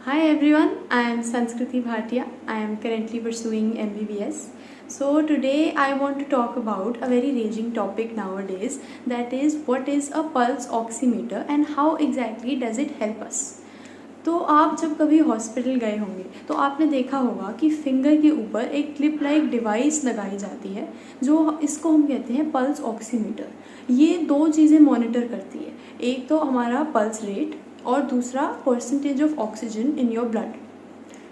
Hi everyone, I am Sanskriti Bhatia. I am currently pursuing MBBS. So today I want to talk about a very raging topic nowadays, that is what is a pulse oximeter and how exactly does it help us. तो आप जब कभी hospital गए होंगे तो आपने देखा होगा कि फिंगर के ऊपर एक क्लिप लाइक डिवाइस लगाई जाती है जो इसको हम कहते हैं पल्स ऑक्सीमीटर। ये दो चीज़ें मॉनिटर करती है, एक तो हमारा पल्स रेट और दूसरा percentage of oxygen in your blood.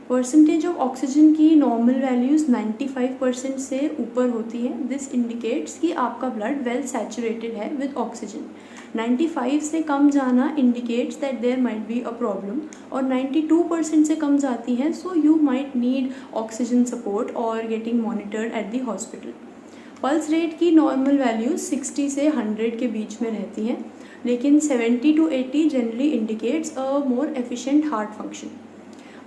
Percentage of oxygen की नॉर्मल वैल्यूज़ 95% से ऊपर होती है। दिस इंडिकेट्स कि आपका ब्लड वेल सैचुरेटेड है विद ऑक्सीजन। 95 से कम जाना indicates that there might be a problem, और 92% से कम जाती है so you might need oxygen support और getting monitored at the hospital. Pulse rate की नॉर्मल वैल्यूज़ 60 से 100 के बीच में रहती हैं, लेकिन 70 to 80 generally indicates a more efficient heart function.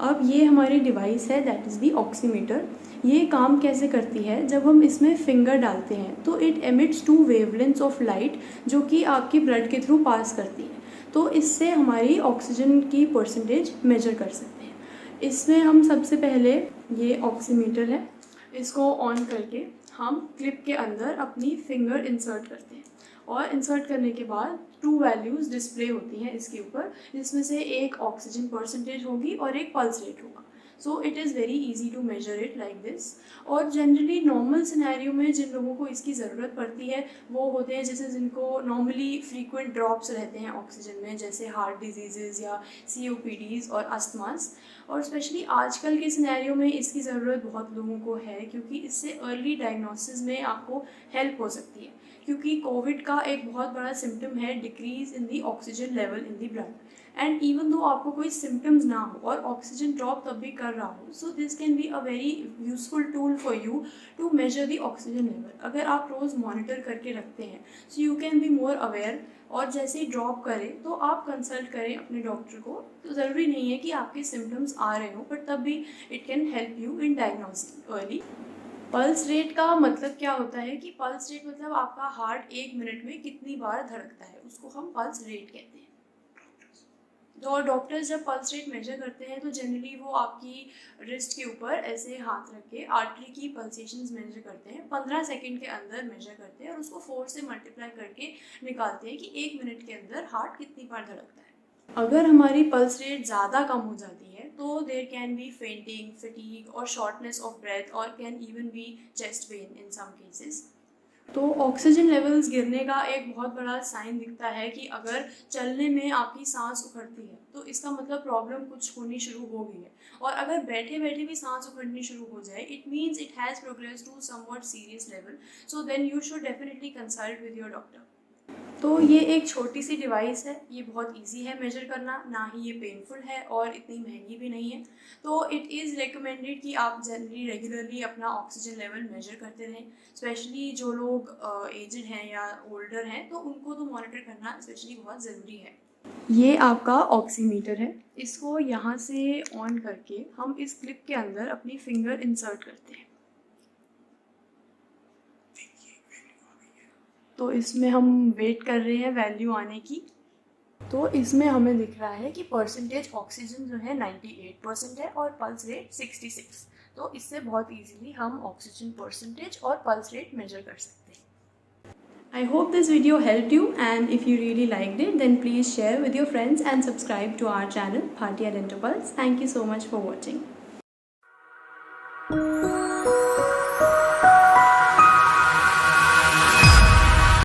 अब ये हमारी डिवाइस है दैट इज़ दी ऑक्सीमीटर। ये काम कैसे करती है, जब हम इसमें फिंगर डालते हैं तो it emits 2 wavelengths of light जो कि आपकी ब्लड के थ्रू पास करती है, तो इससे हमारी ऑक्सीजन की परसेंटेज मेजर कर सकते हैं। इसमें हम सबसे पहले, ये ऑक्सीमीटर है, इसको ऑन करके हम क्लिप के अंदर अपनी फिंगर इंसर्ट करते हैं और इंसर्ट करने के बाद 2 वैल्यूज़ डिस्प्ले होती हैं इसके ऊपर, जिसमें से एक ऑक्सीजन परसेंटेज होगी और एक पल्स रेट होगा। So it is very easy to measure it like this. और जनरली नॉर्मल सिनेरियो में जिन लोगों को इसकी ज़रूरत पड़ती है वो होते हैं जैसे जिनको नॉर्मली फ्रीक्वेंट ड्रॉप्स रहते हैं ऑक्सीजन में, जैसे हार्ट डिजीज़ या COPDs और अस्थमास। और स्पेशली आजकल के सिनेरियो में इसकी ज़रूरत बहुत लोगों को है क्योंकि इससे अर्ली डायग्नोसिस में आपको हेल्प हो सकती है, क्योंकि कोविड का एक बहुत बड़ा सिम्टम है decrease in the oxygen level in the blood. And even though आपको कोई सिम्टम्स ना हो और ऑक्सीजन ड्रॉप तब भी कर रहा हो, so this can be a very useful tool for you to measure the oxygen level. अगर आप रोज़ मॉनिटर करके रखते हैं so you can be more aware, और जैसे ही ड्रॉप करें तो आप कंसल्ट करें अपने डॉक्टर को। तो ज़रूरी नहीं है कि आपके सिम्टम्स आ रहे हो, बट तब भी it can help you in diagnosis early. Pulse rate का मतलब क्या होता है कि पल्स रेट मतलब आपका हार्ट 1 मिनट में कितनी बार धड़कता है, उसको हम पल्स रेट कहते हैं। तो डॉक्टर्स जब पल्स रेट मेजर करते हैं तो जनरली वो आपकी रिस्ट के ऊपर ऐसे हाथ रख के आर्टरी की पल्सेशंस मेजर करते हैं, 15 सेकंड के अंदर मेजर करते हैं और उसको 4 से मल्टीप्लाई करके निकालते हैं कि 1 मिनट के अंदर हार्ट कितनी बार धड़कता है। अगर हमारी पल्स रेट ज़्यादा कम हो जाती है तो there can be fainting, fatigue और शॉर्टनेस ऑफ ब्रेथ और can even be chest pain in some cases. तो ऑक्सीजन लेवल्स गिरने का एक बहुत बड़ा साइन दिखता है कि अगर चलने में आपकी सांस उखड़ती है तो इसका मतलब प्रॉब्लम कुछ होनी शुरू हो गई है, और अगर बैठे बैठे भी सांस उखड़नी शुरू हो जाए it means it has progress to somewhat serious level, so then you should definitely consult with your doctor. तो ये एक छोटी सी डिवाइस है, ये बहुत इजी है मेजर करना, ना ही ये पेनफुल है और इतनी महंगी भी नहीं है। तो इट इज़ रिकमेंडेड कि आप जनरली रेगुलरली अपना ऑक्सीजन लेवल मेजर करते रहें। स्पेशली जो लोग एजड हैं या ओल्डर हैं तो उनको तो मॉनिटर करना स्पेशली बहुत ज़रूरी है। ये आपका ऑक्सीमीटर है, इसको यहाँ से ऑन करके हम इस क्लिप के अंदर अपनी फिंगर इंसर्ट करते हैं। तो इसमें हम वेट कर रहे हैं वैल्यू आने की। तो इसमें हमें दिख रहा है कि परसेंटेज ऑक्सीजन जो है 98% है और पल्स रेट 66। तो इससे बहुत इजीली हम ऑक्सीजन परसेंटेज और पल्स रेट मेजर कर सकते हैं। I hope this video help you, and if you really liked it then please share with your friends and subscribe to our channel Bhatia Dental Pulse. Thank you so much for watching.